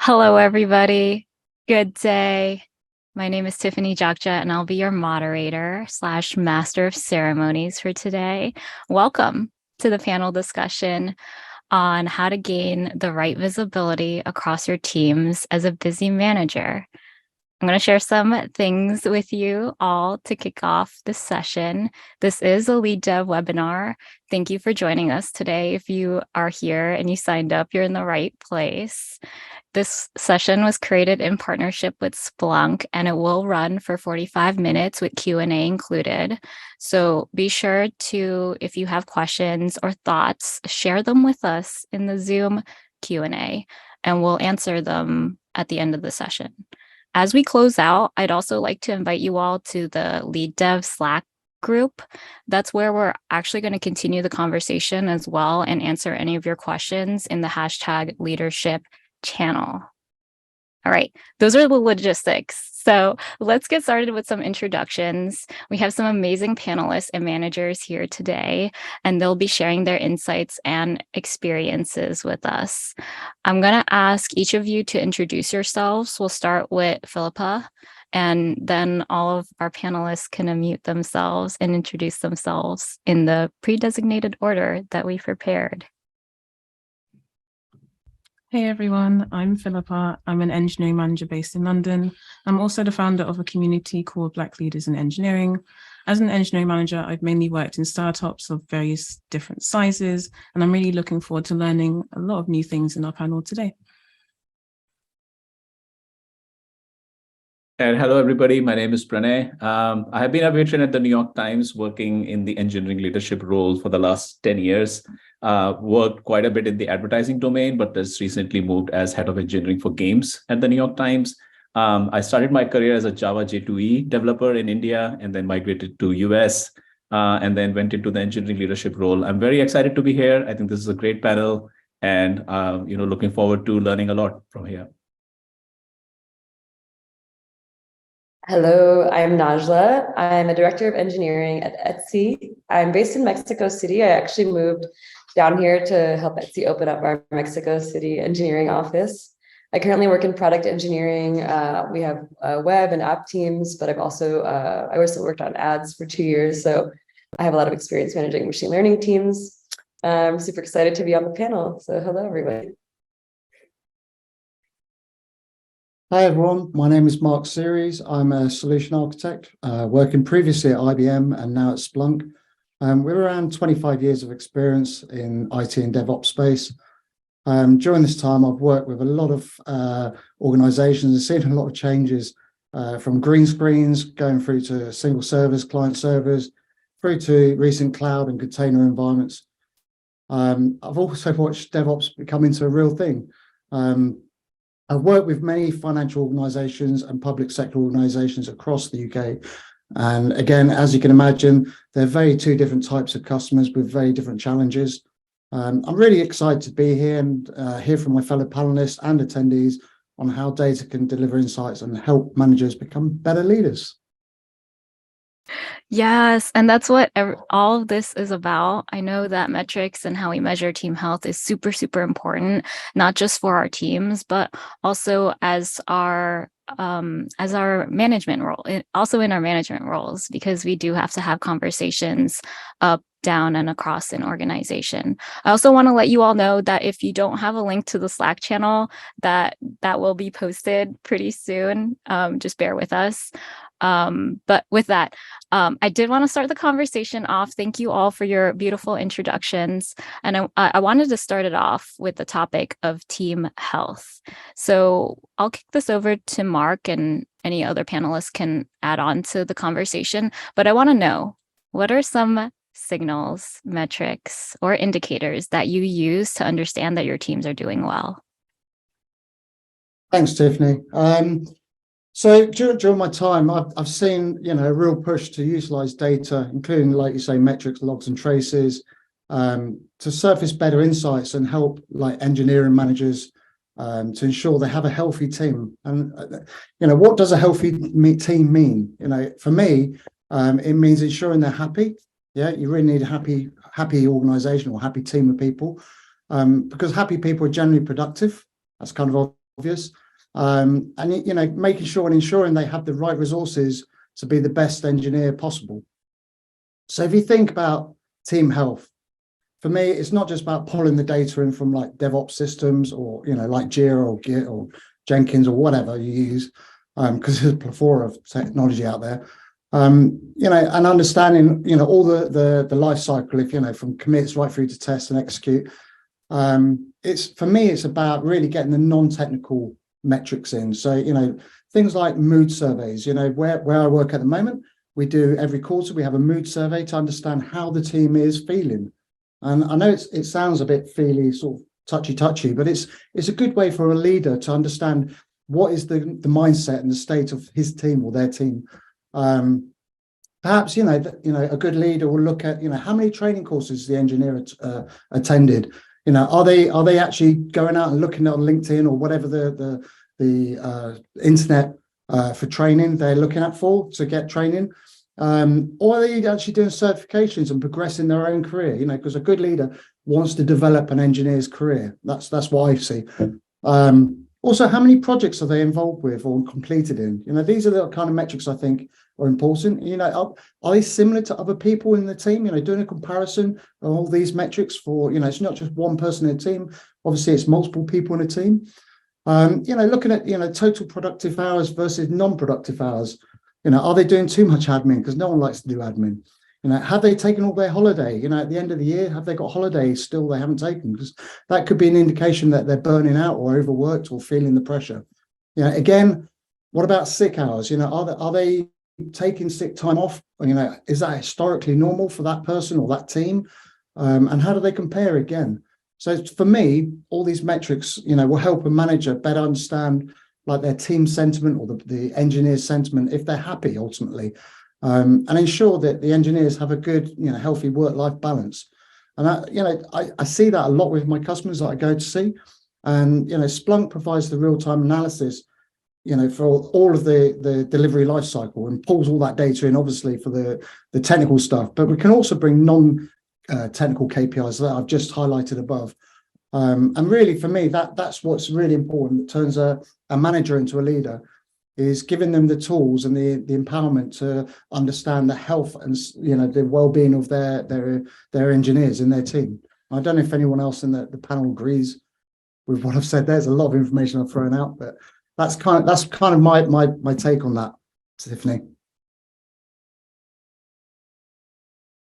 Hello, everybody. Good day. My name is Tiffany Jakja, and I'll be your moderator / master of ceremonies for today. Welcome to the panel discussion on how to gain the right visibility across your teams as a busy manager. I'm going to share some things with you all to kick off this session. This is a LeadDev webinar. Thank you for joining us today. If you are here and you signed up, you're in the right place. This session was created in partnership with Splunk, and it will run for 45 minutes with Q&A included. So be sure to, if you have questions or thoughts, share them with us in the Zoom Q&A, and we'll answer them at the end of the session. As we close out, I'd also like to invite you all to the LeadDev Slack group. That's where we're actually going to continue the conversation as well and answer any of your questions in the hashtag leadership channel. All right, those are the logistics. So let's get started with some introductions. We have some amazing panelists and managers here today, and they'll be sharing their insights and experiences with us. I'm going to ask each of you to introduce yourselves. We'll start with Philippa, and then all of our panelists can unmute themselves and introduce themselves in the pre-designated order that we prepared. Hey everyone, I'm Philippa. I'm an engineering manager based in London. I'm also the founder of a community called Black Leaders in Engineering. As an engineering manager, I've mainly worked in startups of various different sizes, and I'm really looking forward to learning a lot of new things in our panel today. And hello, everybody. My name is Pranay. I have been a veteran at the New York Times working in the engineering leadership role for the last 10 years. Worked quite a bit in the advertising domain, but just recently moved as head of engineering for games at the New York Times. I started my career as a Java J2E developer in India and then migrated to US and then went into the engineering leadership role. I'm very excited to be here. I think this is a great panel and looking forward to learning a lot from here. Hello, I'm Najla. I'm a director of engineering at Etsy. I'm based in Mexico City. I actually moved down here to help Etsy open up our Mexico City engineering office. I currently work in product engineering. We have web and app teams, but I also worked on ads for 2 years. So I have a lot of experience managing machine learning teams. I'm super excited to be on the panel. So hello, everybody. Hi everyone, my name is Mark Series. I'm a solution architect, working previously at IBM and now at Splunk. We're around 25 years of experience in IT and DevOps space. During this time, I've worked with a lot of organizations and seen a lot of changes from green screens going through to single servers, client servers, through to recent cloud and container environments. I've also watched DevOps become into a real thing. I've worked with many financial organizations and public sector organizations across the UK. And again, as you can imagine, they're two different types of customers with very different challenges. I'm really excited to be here and hear from my fellow panelists and attendees on how data can deliver insights and help managers become better leaders. Yes, and that's what all of this is about. I know that metrics and how we measure team health is super, super important, not just for our teams, but also as our management role, also in our management roles, because we do have to have conversations up, down, and across an organization. I also want to let you all know that if you don't have a link to the Slack channel, that will be posted pretty soon. Just bear with us. But with that, I did want to start the conversation off. Thank you all for your beautiful introductions. And I wanted to start it off with the topic of team health. So I'll kick this over to Mark, and any other panelists can add on to the conversation. But I want to know, what are some signals, metrics, or indicators that you use to understand that your teams are doing well? Thanks, Tiffany. So during my time, I've seen a real push to utilize data, including, like you say, metrics, logs, and traces, to surface better insights and help engineering managers to ensure they have a healthy team. And what does a healthy team mean? For me, it means ensuring they're happy. Yeah, you really need a happy organization or happy team of people, because happy people are generally productive. That's kind of obvious. And making sure and ensuring they have the right resources to be the best engineer possible. So if you think about team health, for me, it's not just about pulling the data in from like DevOps systems or, like Jira or Git or Jenkins or whatever you use, because there's a plethora of technology out there. And understanding, all the life cycle, from commits right through to test and execute. For me, it's about really getting the non-technical metrics in. So, things like mood surveys, where I work at the moment, we do every quarter, we have a mood survey to understand how the team is feeling. And I know it sounds a bit feely, sort of touchy, but it's a good way for a leader to understand what is the mindset and the state of his team or their team. Perhaps, a good leader will look at, how many training courses the engineer attended. Are they actually going out and looking on LinkedIn or whatever the internet for training they're looking at for to get training? Or are they actually doing certifications and progressing their own career? Because a good leader wants to develop an engineer's career. That's what I see. Also, how many projects are they involved with or completed in? These are the kind of metrics I think are important. Are they similar to other people in the team? Doing a comparison of all these metrics for, it's not just one person in a team. Obviously, it's multiple people in a team. Looking at, total productive hours versus non-productive hours. Are they doing too much admin? Because no one likes to do admin. Have they taken all their holiday? At the end of the year, have they got holidays still they haven't taken? Because that could be an indication that they're burning out or overworked or feeling the pressure. Again, what about sick hours? Are they taking sick time off? Is that historically normal for that person or that team? And how do they compare again? So for me, all these metrics, will help a manager better understand like their team sentiment or the engineer's sentiment if they're happy ultimately. And ensure that the engineers have a good, healthy work-life balance. And I see that a lot with my customers that I go to see. And, Splunk provides the real-time analysis, for all of the delivery life cycle and pulls all that data in, obviously, for the technical stuff. But we can also bring non-technical KPIs that I've just highlighted above. And really, for me, that's what's really important that turns a manager into a leader, is giving them the tools and the empowerment to understand the health and the well-being of their engineers in their team. I don't know if anyone else in the panel agrees with what I've said. There's a lot of information I've thrown out, but that's kind of my take on that, Tiffany.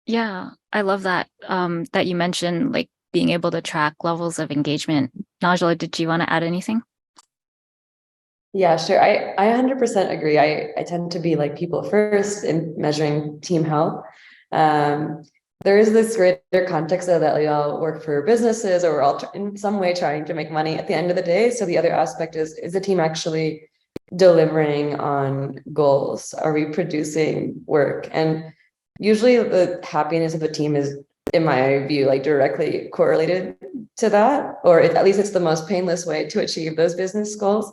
Yeah, I love that that you mentioned like being able to track levels of engagement. Najla, did you want to add anything? Yeah, sure. I 100% agree. I tend to be like people first in measuring team health. There is this greater context that we all work for businesses, or we're all in some way trying to make money at the end of the day. So the other aspect is the team actually delivering on goals? Are we producing work? And usually the happiness of a team is, in my view, like directly correlated to that, or at least it's the most painless way to achieve those business goals.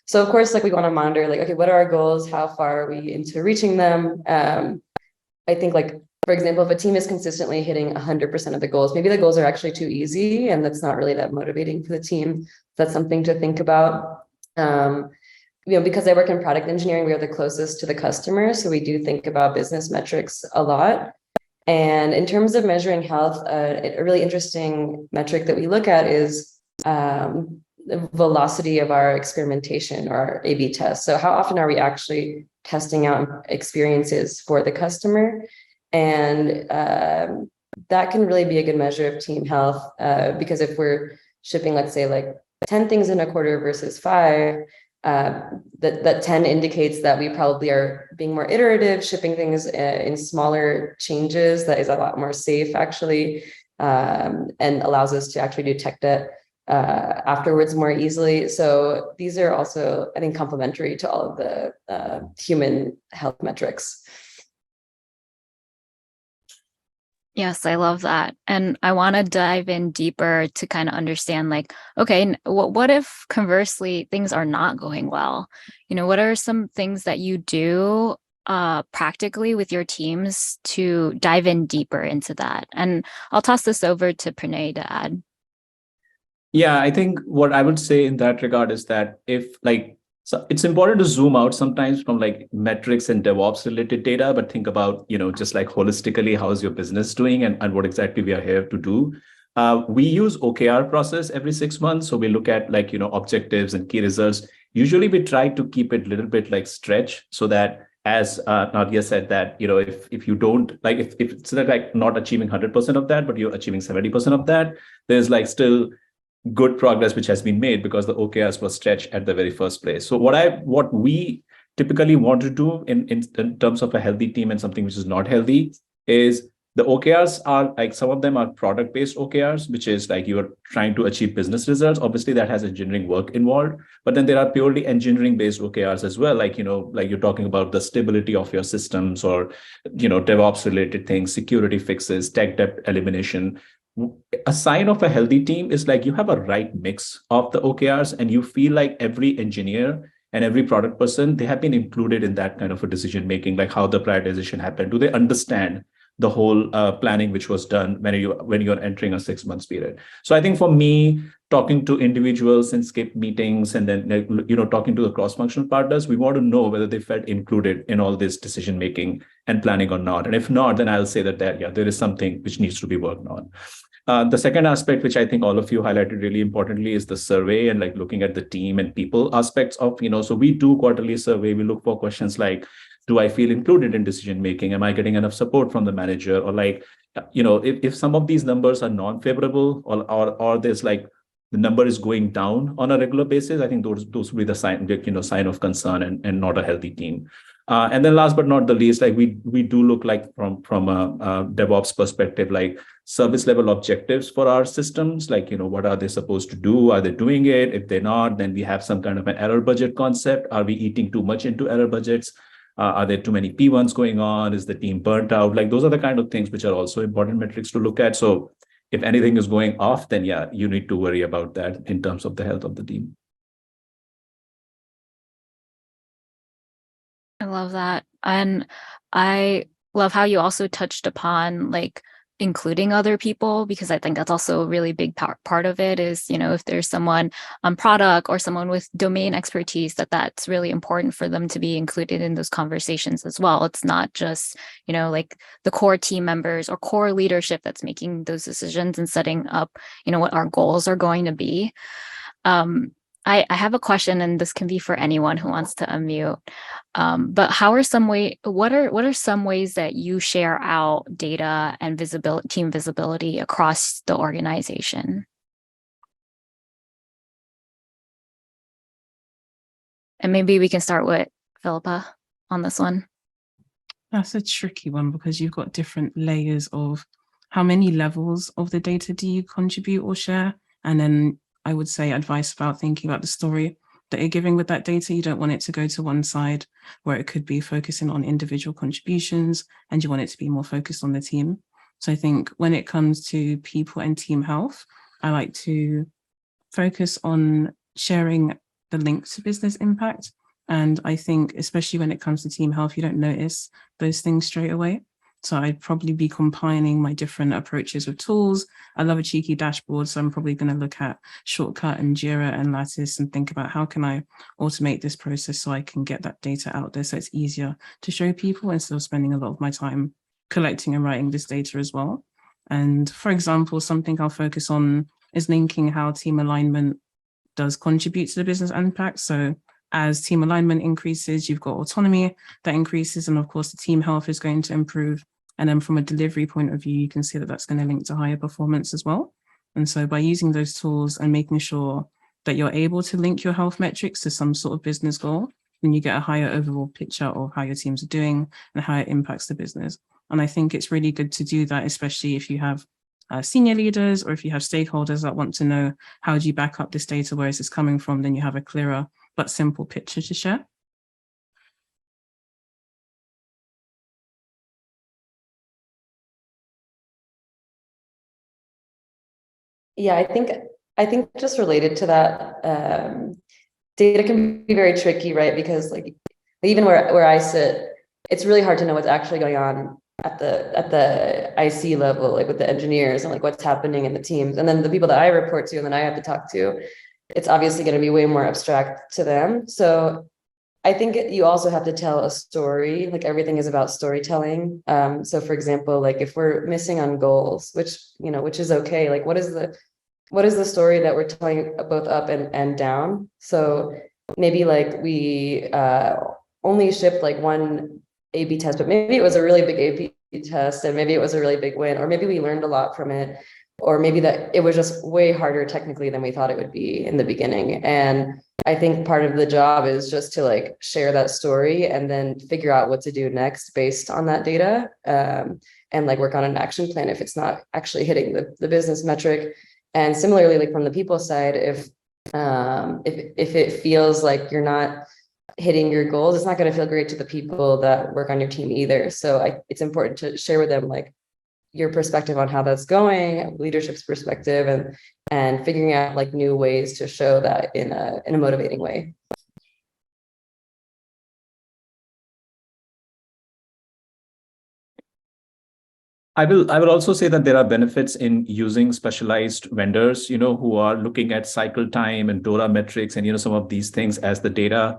So of course, like we want to monitor, like, okay, what are our goals? How far are we into reaching them? I think, like, for example, if a team is consistently hitting 100% of the goals, maybe the goals are actually too easy and that's not really that motivating for the team. That's something to think about. Because I work in product engineering, we are the closest to the customer. So we do think about business metrics a lot. And in terms of measuring health, a really interesting metric that we look at is the velocity of our experimentation or our A/B tests. So how often are we actually testing out experiences for the customer? And that can really be a good measure of team health, because if we're shipping, let's say, like 10 things in a quarter versus 5, that 10 indicates that we probably are being more iterative, shipping things in smaller changes. That is a lot more safe, actually, and allows us to actually detect it afterwards more easily. So these are also, I think, complementary to all of the human health metrics. Yes, I love that. And I want to dive in deeper to kind of understand, like, okay, what if conversely things are not going well? What are some things that you do practically with your teams to dive in deeper into that? And I'll toss this over to Pranay to add. Yeah, I think what I would say in that regard is that so it's important to zoom out sometimes from like metrics and DevOps related data, but think about, just like holistically, how is your business doing and what exactly we are here to do. We use OKR process every 6 months. So we look at like, objectives and key results. Usually we try to keep it a little bit like stretch so that as Nadia said that, if you don't like, if it's like not achieving 100% of that, but you're achieving 70% of that, there's like still good progress which has been made because the OKRs were stretched at the very first place. So what we typically want to do in terms of a healthy team and something which is not healthy is the OKRs are like some of them are product-based OKRs, which is like you are trying to achieve business results. Obviously, that has engineering work involved, but then there are purely engineering-based OKRs as well. Like like you're talking about the stability of your systems or DevOps-related things, security fixes, tech debt elimination. A sign of a healthy team is like you have a right mix of the OKRs and you feel like every engineer and every product person, they have been included in that kind of a decision making, like how the prioritization happened. Do they understand the whole planning which was done when you're entering a 6 months period? So I think for me, talking to individuals in skip meetings and then talking to the cross-functional partners, we want to know whether they felt included in all this decision making and planning or not. And if not, then I'll say that there is something which needs to be worked on. The second aspect, which I think all of you highlighted really importantly, is the survey and like looking at the team and people aspects of, so we do quarterly survey. We look for questions like, do I feel included in decision making? Am I getting enough support from the manager? Or like, if some of these numbers are non-favorable or there's like the number is going down on a regular basis, I think those will be the sign of concern and not a healthy team. And then last but not the least, like we do look like from a DevOps perspective, like service level objectives for our systems, like, what are they supposed to do? Are they doing it? If they're not, then we have some kind of an error budget concept. Are we eating too much into error budgets? Are there too many P1s going on? Is the team burnt out? Like those are the kind of things which are also important metrics to look at. So if anything is going off, then yeah, you need to worry about that in terms of the health of the team. I love that. And I love how you also touched upon like including other people, because I think that's also a really big part of it is, if there's someone on product or someone with domain expertise, that's really important for them to be included in those conversations as well. It's not just, like the core team members or core leadership that's making those decisions and setting up, what our goals are going to be. I have a question, and this can be for anyone who wants to unmute. But what are some ways that you share out data and team visibility across the organization? And maybe we can start with Philippa on this one. That's a tricky one because you've got different layers of how many levels of the data do you contribute or share, and then I would say advice about thinking about the story that you're giving with that data. You don't want it to go to one side where it could be focusing on individual contributions and you want it to be more focused on the team. So I think when it comes to people and team health, I like to focus on sharing the link to business impact. And I think especially when it comes to team health, you don't notice those things straight away. So I'd probably be combining my different approaches with tools. I love a cheeky dashboard, so I'm probably going to look at Shortcut and Jira and Lattice and think about how can I automate this process so I can get that data out there so it's easier to show people instead of spending a lot of my time collecting and writing this data as well. And for example, something I'll focus on is linking how team alignment does contribute to the business impact. So as team alignment increases, you've got autonomy that increases, and of course the team health is going to improve. And then from a delivery point of view, you can see that that's going to link to higher performance as well. And so by using those tools and making sure that you're able to link your health metrics to some sort of business goal, then you get a higher overall picture of how your teams are doing and how it impacts the business. And I think it's really good to do that, especially if you have senior leaders or if you have stakeholders that want to know how do you back up this data, where is this coming from, then you have a clearer but simple picture to share. Yeah, I think just related to that, data can be very tricky, right? Because like even where I sit, it's really hard to know what's actually going on at the IC level, like with the engineers and like what's happening in the teams. And then the people that I report to and then I have to talk to, it's obviously going to be way more abstract to them. So I think you also have to tell a story. Like everything is about storytelling. So for example, like if we're missing on goals, which is okay. Like what is the story that we're telling both up and down? So maybe like we only shipped like one A/B test, but maybe it was a really big A/B test, and maybe it was a really big win, or maybe we learned a lot from it, or maybe that it was just way harder technically than we thought it would be in the beginning. And I think part of the job is just to like share that story and then figure out what to do next based on that data, and like work on an action plan if it's not actually hitting the business metric. And similarly, like from the people side, if it feels like you're not hitting your goals, it's not going to feel great to the people that work on your team either. So it's important to share with them like your perspective on how that's going, leadership's perspective, and figuring out like new ways to show that in a motivating way. I will also say that there are benefits in using specialized vendors, who are looking at cycle time and DORA metrics and, some of these things as the data.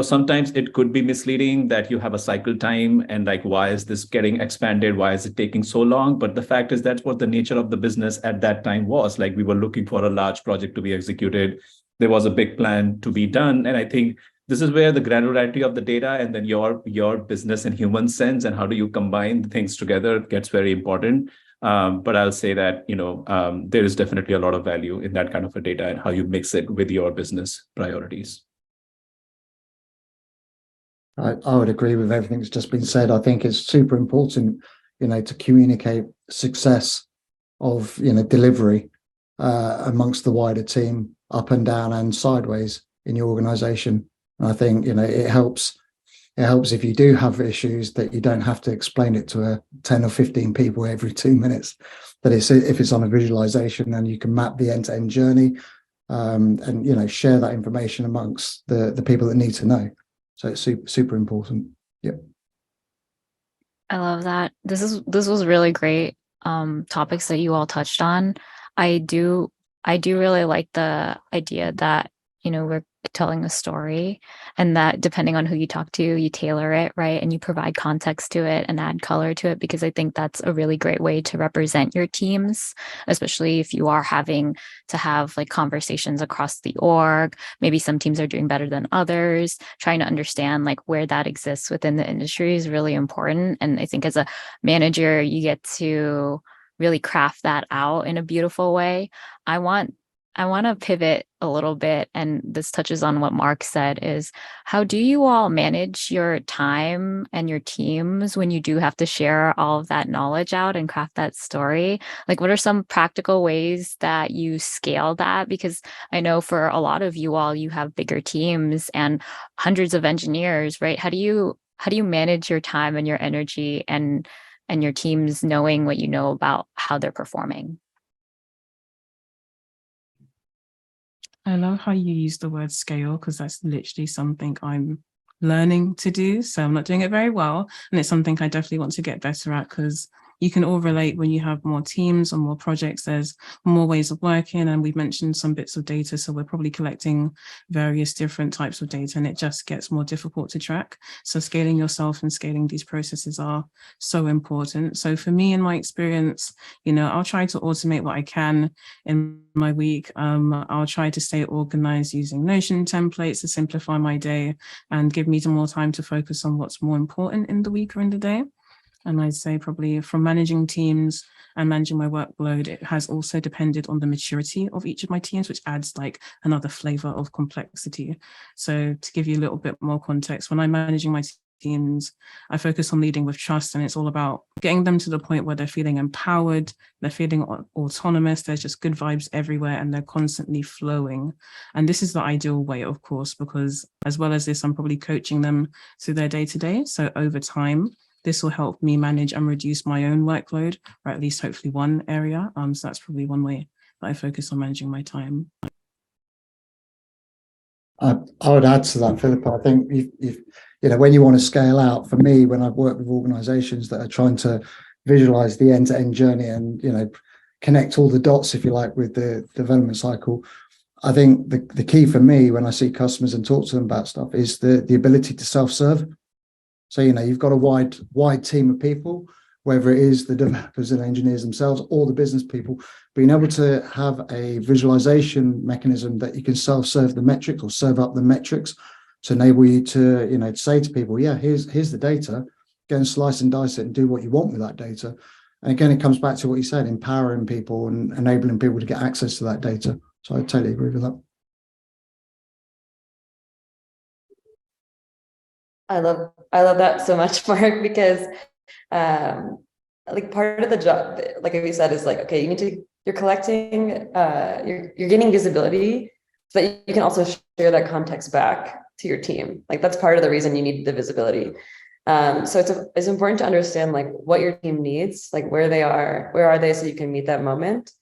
Sometimes it could be misleading that you have a cycle time and like, why is this getting expanded? Why is it taking so long? But the fact is that's what the nature of the business at that time was. Like we were looking for a large project to be executed. There was a big plan to be done. And I think this is where the granularity of the data and then your business and human sense and how do you combine the things together gets very important. But I'll say that, there is definitely a lot of value in that kind of a data and how you mix it with your business priorities. I would agree with everything that's just been said. I think it's super important, to communicate success of, delivery amongst the wider team, up and down and sideways in your organization. And I think, it helps if you do have issues that you don't have to explain it to 10 or 15 people every 2 minutes, that if it's on a visualization and you can map the end-to-end journey, and, share that information amongst the people that need to know. So it's super important. Yep. I love that. This was really great topics that you all touched on. I do really like the idea that, we're telling a story and that depending on who you talk to, you tailor it, right? And you provide context to it and add color to it, because I think that's a really great way to represent your teams, especially if you are having to have like conversations across the org. Maybe some teams are doing better than others. Trying to understand like where that exists within the industry is really important. And I think as a manager, you get to really craft that out in a beautiful way. I want to pivot a little bit, and this touches on what Mark said, is how do you all manage your time and your teams when you do have to share all of that knowledge out and craft that story? Like, what are some practical ways that you scale that? Because I know for a lot of you all, you have bigger teams and hundreds of engineers, right? How do you manage your time and your energy and your teams knowing what you know about how they're performing? I love how you use the word scale, because that's literally something I'm learning to do. So I'm not doing it very well. And it's something I definitely want to get better at, because you can all relate when you have more teams or more projects, there's more ways of working. And we've mentioned some bits of data. So we're probably collecting various different types of data, and it just gets more difficult to track. So scaling yourself and scaling these processes are so important. So for me, in my experience, I'll try to automate what I can in my week. I'll try to stay organized using Notion templates to simplify my day and give me more time to focus on what's more important in the week or in the day. And I'd say probably from managing teams and managing my workload, it has also depended on the maturity of each of my teams, which adds like another flavor of complexity. So to give you a little bit more context, when I'm managing my teams, I focus on leading with trust, and it's all about getting them to the point where they're feeling empowered, they're feeling autonomous, there's just good vibes everywhere, and they're constantly flowing. And this is the ideal way, of course, because as well as this, I'm probably coaching them through their day-to-day. So over time, this will help me manage and reduce my own workload, or at least hopefully one area. So that's probably one way that I focus on managing my time. I would add to that, Philippa. I think when you want to scale out, for me, when I've worked with organizations that are trying to visualize the end-to-end journey and, connect all the dots, if you like, with the development cycle, I think the key for me when I see customers and talk to them about stuff is the ability to self-serve. So, you've got a wide team of people, whether it is the developers and engineers themselves or the business people, being able to have a visualization mechanism that you can self-serve the metrics or serve up the metrics to enable you to, say to people, yeah, here's the data, go and slice and dice it and do what you want with that data. And again, it comes back to what you said, empowering people and enabling people to get access to that data. So I totally agree with that. I love that so much, Mark, because like part of the job, like we said, is like, okay, you're collecting, you're getting visibility so that you can also share that context back to your team. Like that's part of the reason you need the visibility. So it's important to understand like what your team needs, like where are they, so you can meet that moment.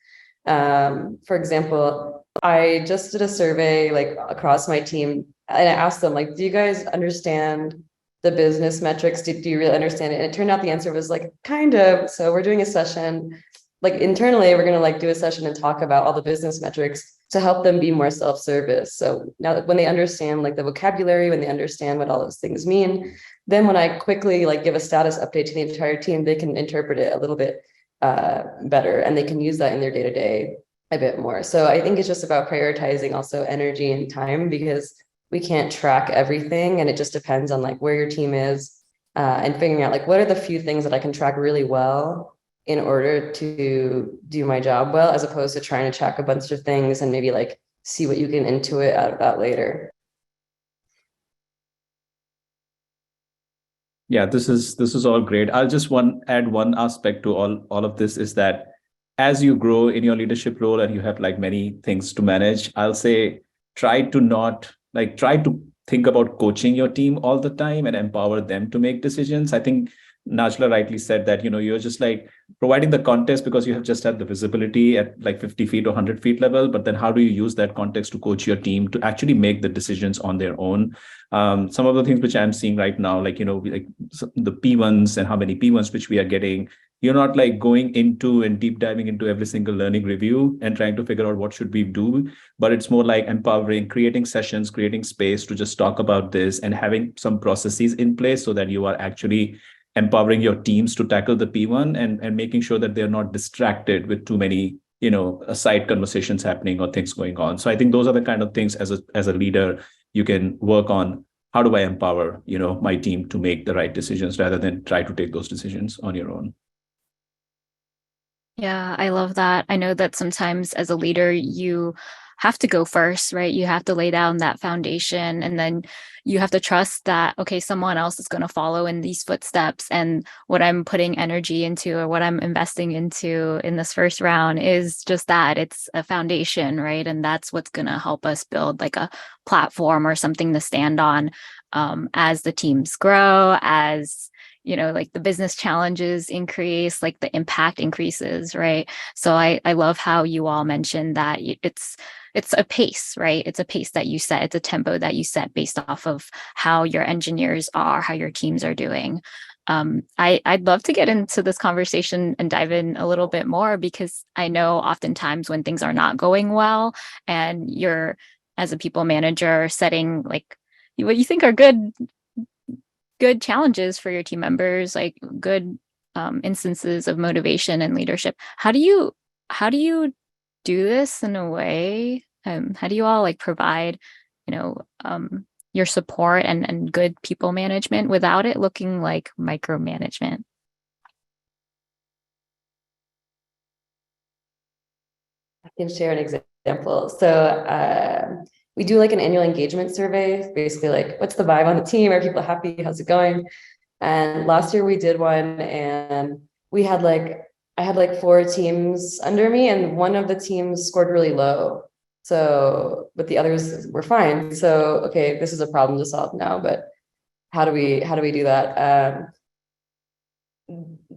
For example, I just did a survey like across my team, and I asked them like, do you guys understand the business metrics? Do you really understand it? And it turned out the answer was like, kind of. So we're doing a session, like internally, we're gonna like do a session and talk about all the business metrics to help them be more self-service. So now when they understand like the vocabulary, when they understand what all those things mean, then when I quickly like give a status update to the entire team, they can interpret it a little bit better, and they can use that in their day-to-day a bit more. So I think it's just about prioritizing also energy and time, because we can't track everything, and it just depends on like where your team is, and figuring out like what are the few things that I can track really well in order to do my job well, as opposed to trying to track a bunch of things and maybe like see what you can intuit out of that later. Yeah, this is all great. I'll just add one aspect to all of this, is that as you grow in your leadership role and you have like many things to manage, I'll say try to think about coaching your team all the time and empower them to make decisions. I think Najla rightly said that, you're just like providing the context because you have just had the visibility at like 50 feet or 100 feet level, but then how do you use that context to coach your team to actually make the decisions on their own? Some of the things which I'm seeing right now, like, like the P1s and how many P1s which we are getting, you're not like going into and deep diving into every single learning review and trying to figure out what should we do, but it's more like empowering, creating sessions, creating space to just talk about this and having some processes in place so that you are actually empowering your teams to tackle the P1 and making sure that they're not distracted with too many, side conversations happening or things going on. So I think those are the kind of things as a leader you can work on. How do I empower, my team to make the right decisions rather than try to take those decisions on your own? Yeah, I love that. I know that sometimes as a leader, you have to go first, right? You have to lay down that foundation, and then you have to trust that, okay, someone else is going to follow in these footsteps. And what I'm putting energy into or what I'm investing into in this first round is just that. It's a foundation, right? And that's what's going to help us build like a platform or something to stand on as the teams grow, as like the business challenges increase, like the impact increases, right? So I love how you all mentioned that it's a pace, right? It's a pace that you set. It's a tempo that you set based off of how your engineers are, how your teams are doing. I'd love to get into this conversation and dive in a little bit more, because I know oftentimes when things are not going well and you're, as a people manager, setting like what you think are good challenges for your team members, like good instances of motivation and leadership. How do you do this in a way? How do you all like provide, your support and good people management without it looking like micromanagement? I can share an example. So we do like an annual engagement survey, basically like, what's the vibe on the team? Are people happy? How's it going? And last year we did one, and I had like 4 teams under me, and one of the teams scored really low. So, but the others were fine. So, okay, this is a problem to solve now, but how do we do that?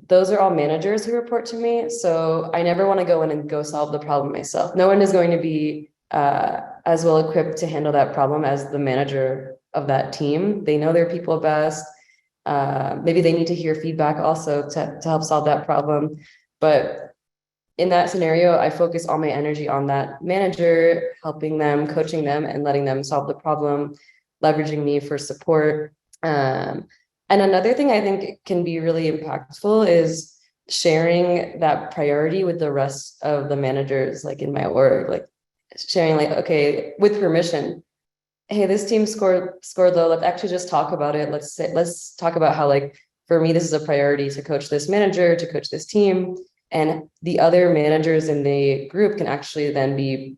Those are all managers who report to me. So I never want to go in and go solve the problem myself. No one is going to be as well equipped to handle that problem as the manager of that team. They know their people best. Maybe they need to hear feedback also to help solve that problem. But in that scenario, I focus all my energy on that manager, helping them, coaching them, and letting them solve the problem, leveraging me for support. And another thing I think can be really impactful is sharing that priority with the rest of the managers, like in my org, like sharing, like, okay, with permission, hey, this team scored low. Let's actually just talk about it. Let's talk about how, like, for me, this is a priority to coach this manager, to coach this team. And the other managers in the group can actually then be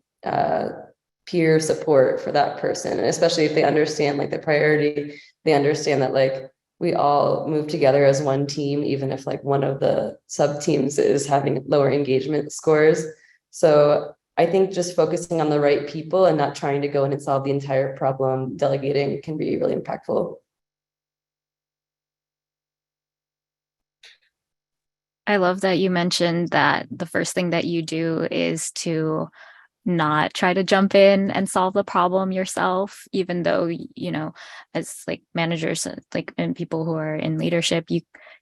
peer support for that person. And especially if they understand like the priority, they understand that like we all move together as one team, even if like one of the sub teams is having lower engagement scores. So I think just focusing on the right people and not trying to go in and solve the entire problem, delegating can be really impactful. I love that you mentioned that the first thing that you do is to not try to jump in and solve the problem yourself, even though, you know, as like managers, like, and people who are in leadership, you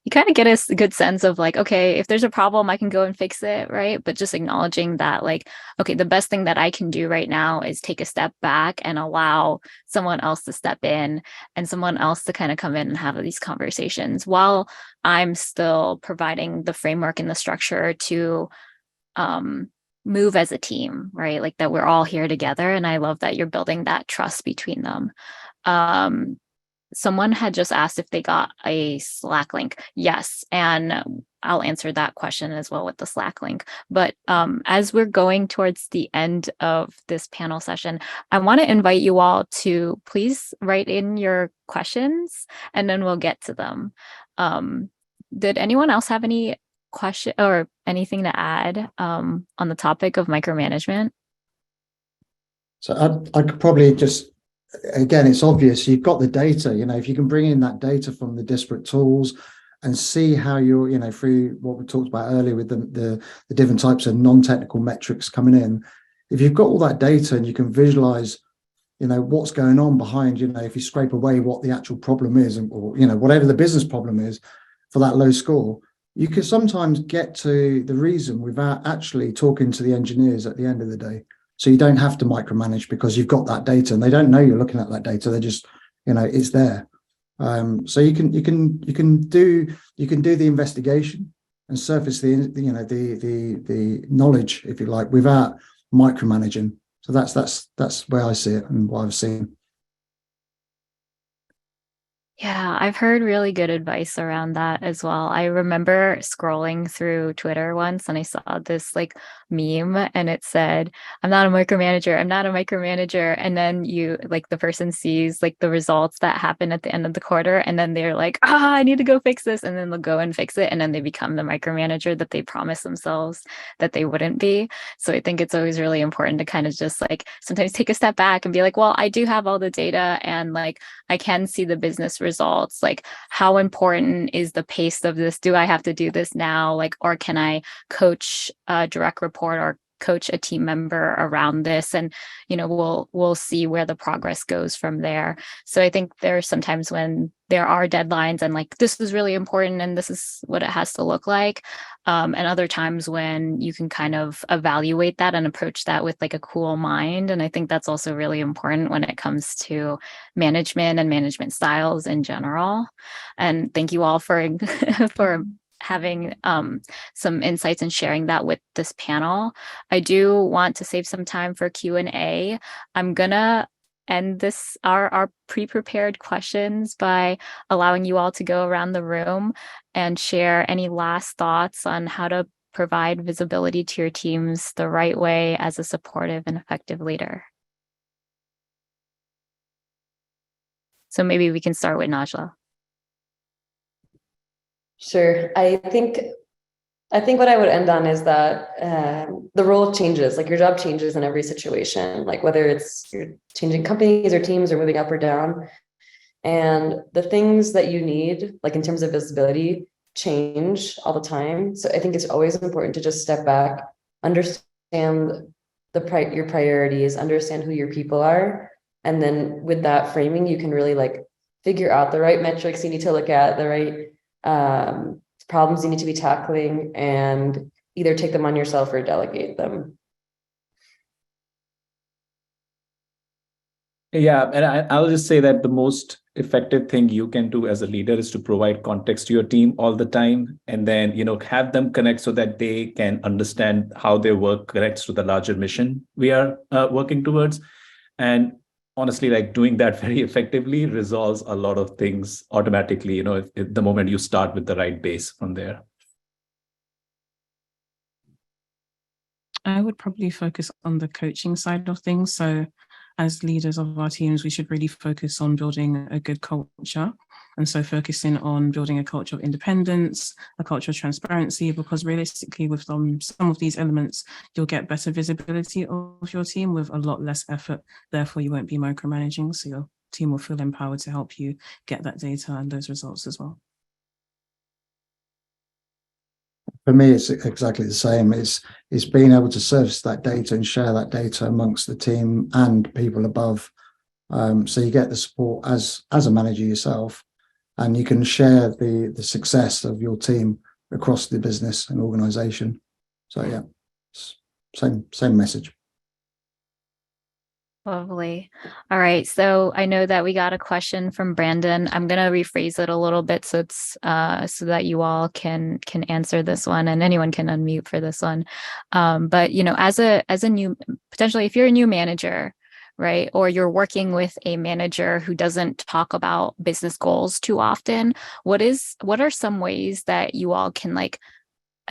kind of get a good sense of like, okay, if there's a problem, I can go and fix it, right? But just acknowledging that, like, okay, the best thing that I can do right now is take a step back and allow someone else to step in and someone else to kind of come in and have these conversations while I'm still providing the framework and the structure to move as a team, right? Like that we're all here together. And I love that you're building that trust between them. Someone had just asked if they got a Slack link. Yes. And I'll answer that question as well with the Slack link. But as we're going towards the end of this panel session, I want to invite you all to please write in your questions and then we'll get to them. Did anyone else have any question or anything to add on the topic of micromanagement? So I could probably just, again, it's obvious, you've got the data, you know, if you can bring in that data from the disparate tools and see how you're, you know, through what we talked about earlier with the different types of non-technical metrics coming in, if you've got all that data and you can visualize, you know, what's going on behind, you know, if you scrape away what the actual problem is, or, you know, whatever the business problem is for that low score, you can sometimes get to the reason without actually talking to the engineers at the end of the day. So you don't have to micromanage because you've got that data and they don't know you're looking at that data. They're just, you know, it's there. So you can do the investigation and surface the knowledge, if you like, without micromanaging. So that's where I see it and what I've seen. Yeah, I've heard really good advice around that as well. I remember scrolling through Twitter once and I saw this like meme and it said, I'm not a micromanager, I'm not a micromanager. And then you like the person sees like the results that happen at the end of the quarter and then they're like, I need to go fix this. And then they'll go and fix it. And then they become the micromanager that they promised themselves that they wouldn't be. So I think it's always really important to kind of just like sometimes take a step back and be like, well, I do have all the data and like I can see the business results. Like, how important is the pace of this? Do I have to do this now? Like, or can I coach a direct report or coach a team member around this? And, you know, we'll see where the progress goes from there. So I think there's sometimes when there are deadlines and like, this is really important and this is what it has to look like. And other times when you can kind of evaluate that and approach that with like a cool mind. And I think that's also really important when it comes to management and management styles in general. And thank you all for for having some insights and sharing that with this panel. I do want to save some time for Q&A. I'm gonna end this our pre-prepared questions by allowing you all to go around the room and share any last thoughts on how to provide visibility to your teams the right way as a supportive and effective leader. So maybe we can start with Najla. Sure. I think what I would end on is that the role changes, like your job changes in every situation, like whether it's you're changing companies or teams or moving up or down. And the things that you need, like in terms of visibility, change all the time. So I think it's always important to just step back, understand your priorities, understand who your people are, And then with that framing, you can really like figure out the right metrics you need to look at, the right problems you need to be tackling, and either take them on yourself or delegate them. Yeah, and I'll just say that the most effective thing you can do as a leader is to provide context to your team all the time, and then have them connect so that they can understand how their work connects to the larger mission we are working towards. And honestly, like doing that very effectively resolves a lot of things automatically. If the moment you start with the right base from there. I would probably focus on the coaching side of things. So as leaders of our teams, we should really focus on building a good culture. And so focusing on building a culture of independence, a culture of transparency, because realistically with some of these elements, you'll get better visibility of your team with a lot less effort. Therefore, you won't be micromanaging. So your team will feel empowered to help you get that data and those results as well. For me, it's exactly the same. It's being able to surface that data and share that data amongst the team and people above. So you get the support as a manager yourself, and you can share the success of your team across the business and organization. So yeah, same message. Lovely. All right. So I know that we got a question from Brandon. I'm going to rephrase it a little bit so it's so that you all can answer this one, and anyone can unmute for this one. But as a new, potentially if you're a new manager, right, or you're working with a manager who doesn't talk about business goals too often, what are some ways that you all can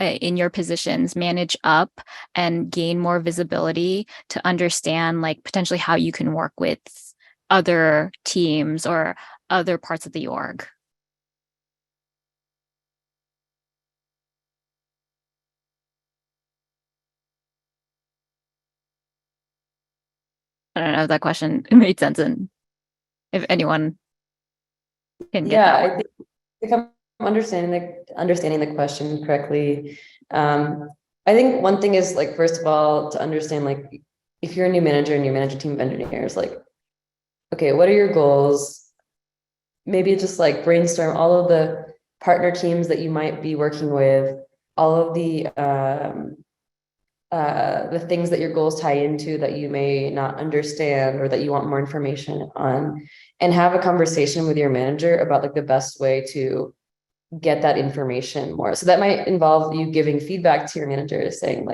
in your positions manage up and gain more visibility to understand potentially how you can work with other teams or other parts of the org? I don't know if that question made sense, and if anyone can get that one. I think I'm understanding the question correctly. I think one thing is first of all, to understand if you're a new manager and you manage a team of engineers, okay, what are your goals? Maybe just brainstorm all of the partner teams that you might be working with, all of the things that your goals tie into that you may not understand or that you want more information on, and have a conversation with your manager about the best way to get that information more. So that might involve you giving feedback to your manager, saying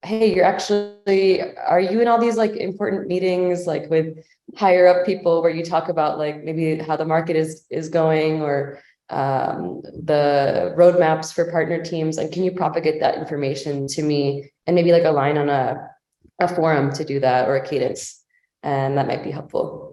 hey, are you in all these important meetings with higher up people where you talk about maybe how the market is going, or the roadmaps for partner teams, and can you propagate that information to me, and maybe align on a forum to do that, or a cadence, and that might be helpful.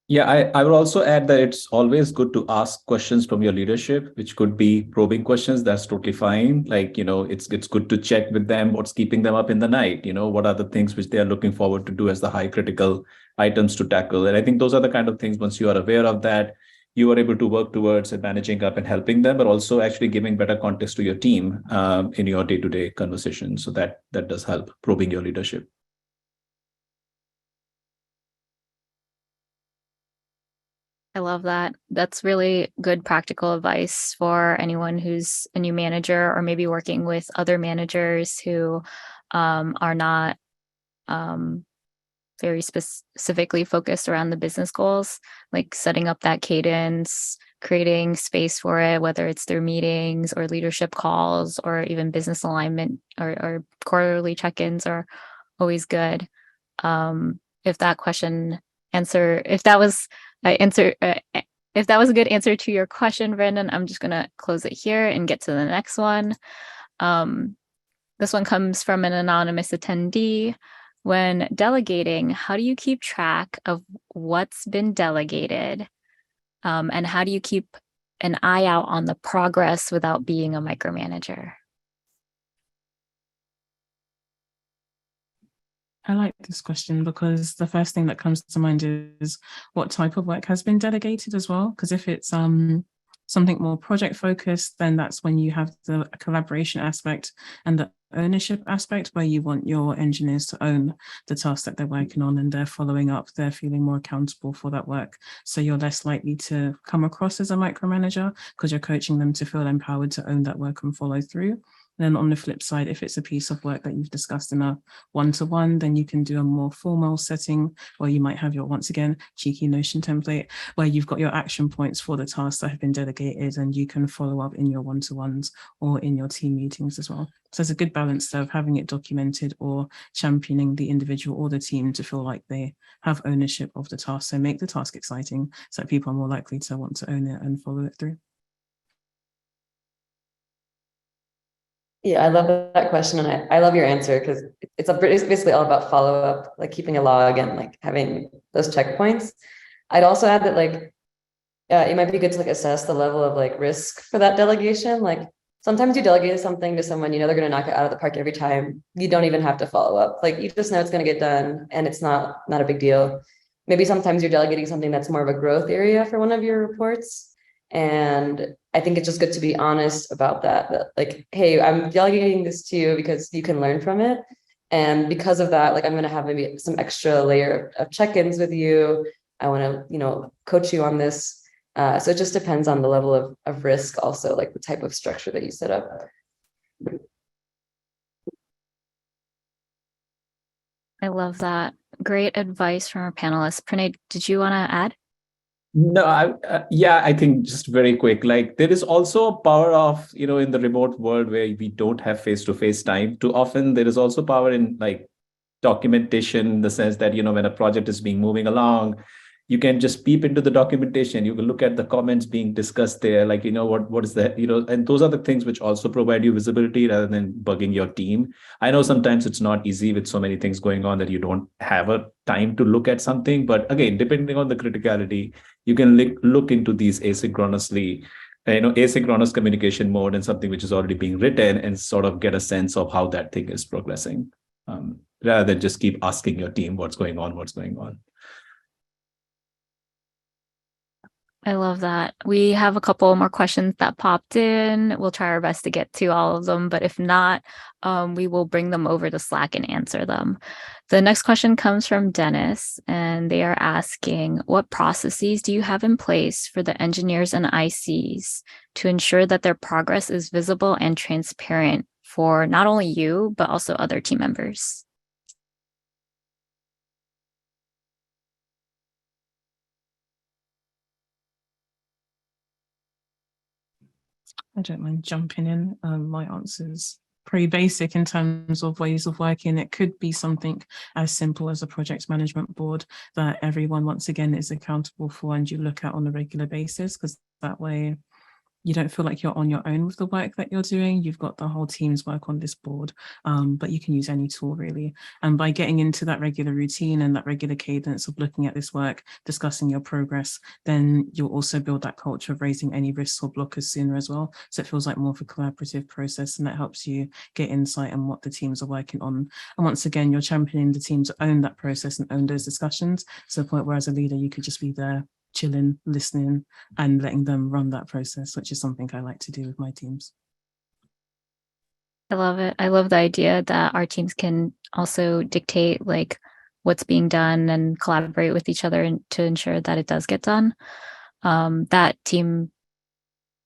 Yeah, I would also add that it's always good to ask questions from your leadership, which could be probing questions. That's totally fine. It's good to check with them what's keeping them up in the night. What are the things which they are looking forward to do as the high critical items to tackle. And I think those are the kind of things, once you are aware of that, you are able to work towards and managing up and helping them, but also actually giving better context to your team in your day-to-day conversation. So that does help probing your leadership. I love that. That's really good practical advice for anyone who's a new manager, or maybe working with other managers who are not very specifically focused around the business goals, setting up that cadence, creating space for it, whether it's through meetings or leadership calls or even business alignment or quarterly check-ins are always good. If that was a good answer to your question, Brandon, I'm just going to close it here and get to the next one. This one comes from an anonymous attendee. When delegating, how do you keep track of what's been delegated? And how do you keep an eye out on the progress without being a micromanager? I like this question because the first thing that comes to mind is what type of work has been delegated as well. Because if it's something more project focused, then that's when you have the collaboration aspect and the ownership aspect where you want your engineers to own the task that they're working on and they're following up, they're feeling more accountable for that work. So you're less likely to come across as a micromanager because you're coaching them to feel empowered to own that work and follow through. Then on the flip side, if it's a piece of work that you've discussed in a one-to-one, then you can do a more formal setting where you might have your, once again, cheeky Notion template, where you've got your action points for the tasks that have been delegated and you can follow up in your one-to-ones or in your team meetings as well. So there's a good balance of having it documented or championing the individual or the team to feel like they have ownership of the task. So make the task exciting so that people are more likely to want to own it and follow it through. Yeah, I love that question. And I love your answer because it's basically all about follow-up, like keeping a log and like having those checkpoints. I'd also add that like, it might be good to like assess the level of like risk for that delegation. Like sometimes you delegate something to someone, you know, they're going to knock it out of the park every time. You don't even have to follow up. Like you just know it's going to get done and it's not a big deal. Maybe sometimes you're delegating something that's more of a growth area for one of your reports. And I think it's just good to be honest about that like, hey, I'm delegating this to you because you can learn from it. And because of that, like, I'm going to have maybe some extra layer of check-ins with you. I want to, you know, coach you on this. So it just depends on the level of risk, also like the type of structure that you set up. I love that. Great advice from our panelists. Pranay, did you want to add? No, I think just very quick, like there is also a power of, you know, in the remote world where we don't have face-to-face time too often, there is also power in like documentation in the sense that, you know, when a project is being moving along, you can just peep into the documentation. You can look at the comments being discussed there, like, you know, what is that, you know, and those are the things which also provide you visibility rather than bugging your team. I know sometimes it's not easy with so many things going on that you don't have a time to look at something. But again, depending on the criticality, you can look into these asynchronously, you know, asynchronous communication mode and something which is already being written and sort of get a sense of how that thing is progressing, rather than just keep asking your team what's going on. I love that. We have a couple more questions that popped in. We'll try our best to get to all of them, but if not, we will bring them over to Slack and answer them. The next question comes from Dennis, and they are asking, what processes do you have in place for the engineers and ICs to ensure that their progress is visible and transparent for not only you, but also other team members? I don't mind jumping in. My answer's pretty basic in terms of ways of working. It could be something as simple as a project management board that everyone, once again, is accountable for and you look at on a regular basis, because that way you don't feel like you're on your own with the work that you're doing. You've got the whole team's work on this board, but you can use any tool really. And by getting into that regular routine and that regular cadence of looking at this work, discussing your progress, then you'll also build that culture of raising any risks or blockers sooner as well. So it feels like more of a collaborative process, and that helps you get insight on what the teams are working on. And once again, you're championing the team to own that process and own those discussions to the point where as a leader, you could just be there chilling, listening, and letting them run that process, which is something I like to do with my teams. I love it. I love the idea that our teams can also dictate like what's being done and collaborate with each other and to ensure that it does get done. That team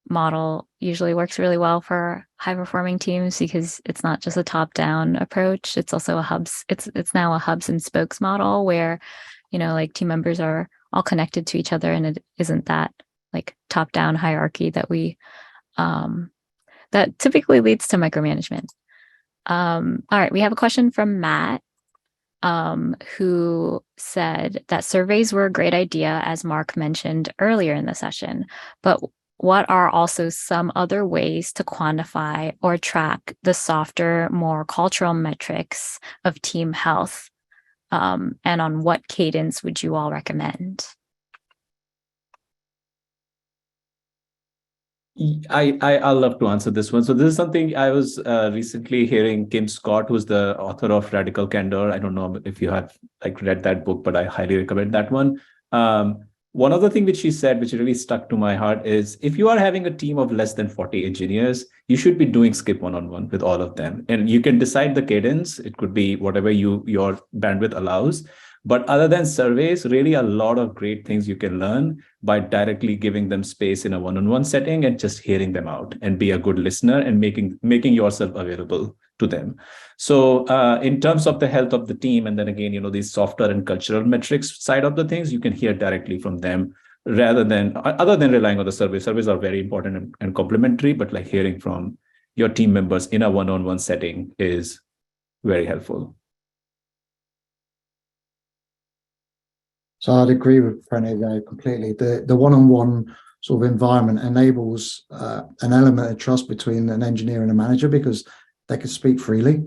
model usually works really well for high performing teams because it's not just a top down approach. It's also a hubs. It's now a hubs and spokes model where, you know, like team members are all connected to each other, and it isn't that like top down hierarchy that we that typically leads to micromanagement. All right, we have a question from Matt, who said that surveys were a great idea, as Mark mentioned earlier in the session, but what are also some other ways to quantify or track the softer, more cultural metrics of team health? And on what cadence would you all recommend? I'll love to answer this one. So this is something I was recently hearing Kim Scott, who's the author of Radical Candor. I don't know if you have like read that book, but I highly recommend that one. one other thing which she said, which really stuck to my heart, is if you are having a team of less than 40 engineers, you should be doing skip one-on-one with all of them. And you can decide the cadence. It could be whatever your bandwidth allows. But other than surveys, really a lot of great things you can learn by directly giving them space in a one-on-one setting and just hearing them out and be a good listener and making yourself available to them. So in terms of the health of the team, and then again, these software and cultural metrics side of the things, you can hear directly from them other than relying on the surveys. Surveys are very important and complementary, but like hearing from your team members in a one-on-one setting is very helpful. So I'd agree with Pranay there completely. The one-on-one sort of environment enables an element of trust between an engineer and a manager, because they can speak freely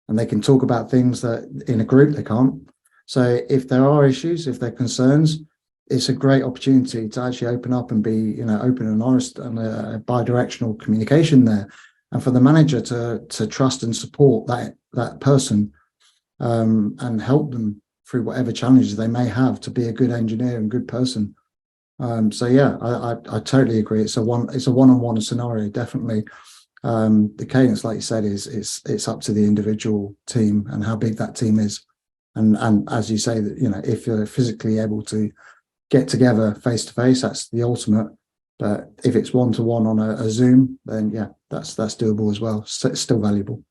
and they can talk about things that in a group they can't. So if there are issues, if there are concerns, it's a great opportunity to actually open up and be, open and honest, and a bi-directional communication there. And for the manager to trust and support that person and help them through whatever challenges they may have to be a good engineer and good person. So yeah, I totally agree. It's a one-on-one scenario, definitely. The cadence, like you said, it's up to the individual team and how big that team is. And as you say, that if you're physically able to get together face to face, that's the ultimate. But if it's one-to-one on a Zoom, then yeah, that's doable as well. So it's still valuable.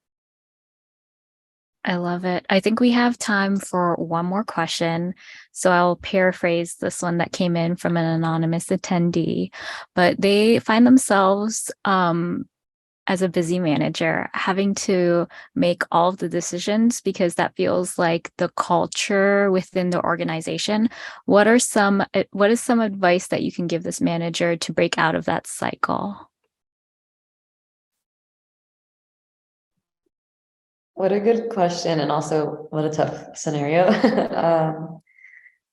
I love it. I think we have time for one more question. So I'll paraphrase this one that came in from an anonymous attendee, but they find themselves as a busy manager having to make all of the decisions because that feels like the culture within the organization. What is some advice that you can give this manager to break out of that cycle? What a good question, and also what a tough scenario.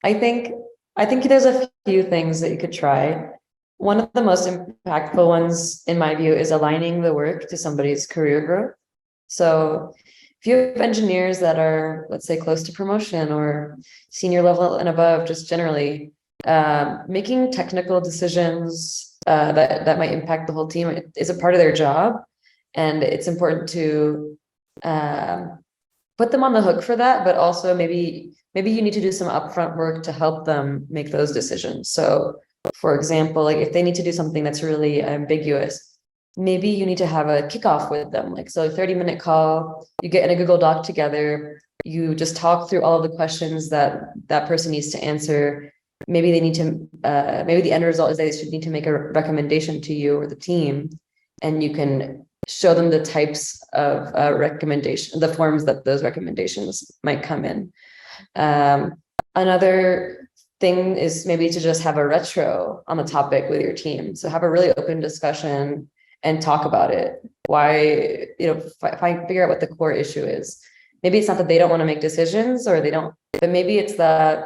I think there's a few things that you could try. One of the most impactful ones, in my view, is aligning the work to somebody's career growth. So if you have engineers that are, let's say, close to promotion or senior level and above, just generally making technical decisions that might impact the whole team is a part of their job, and it's important to put them on the hook for that, but also maybe you need to do some upfront work to help them make those decisions. So for example, like if they need to do something that's really ambiguous, maybe you need to have a kickoff with them. Like, so a 30-minute call, you get in a Google Doc together, you just talk through all of the questions that person needs to answer. Maybe they need to, maybe the end result is they should need to make a recommendation to you or the team, and you can show them the types of recommendation, the forms that those recommendations might come in. Another thing is maybe to just have a retro on the topic with your team. So have a really open discussion and talk about it. Why, figure out what the core issue is. Maybe it's not that they don't want to make decisions or they don't, but maybe it's that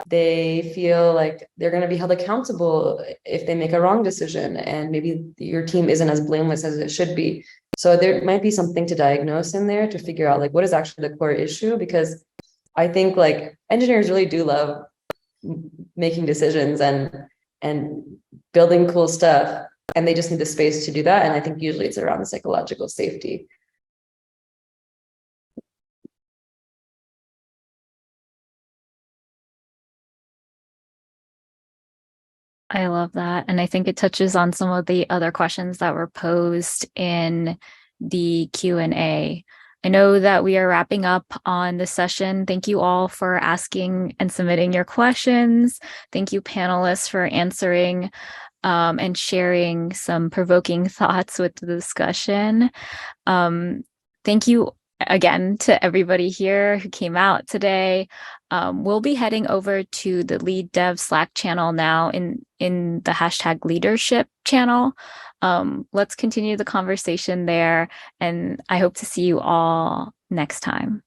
they feel like they're going to be held accountable if they make a wrong decision, and maybe your team isn't as blameless as it should be. So there might be something to diagnose in there to figure out like what is actually the core issue, because I think like engineers really do love making decisions and building cool stuff, and they just need the space to do that. And I think usually it's around the psychological safety. I love that. And I think it touches on some of the other questions that were posed in the Q&A. I know that we are wrapping up on the session. Thank you all for asking and submitting your questions. Thank you, panelists, for answering and sharing some provoking thoughts with the discussion. Thank you again to everybody here who came out today. We'll be heading over to the LeadDev Slack channel now in the #leadership channel. Let's continue the conversation there, and I hope to see you all next time.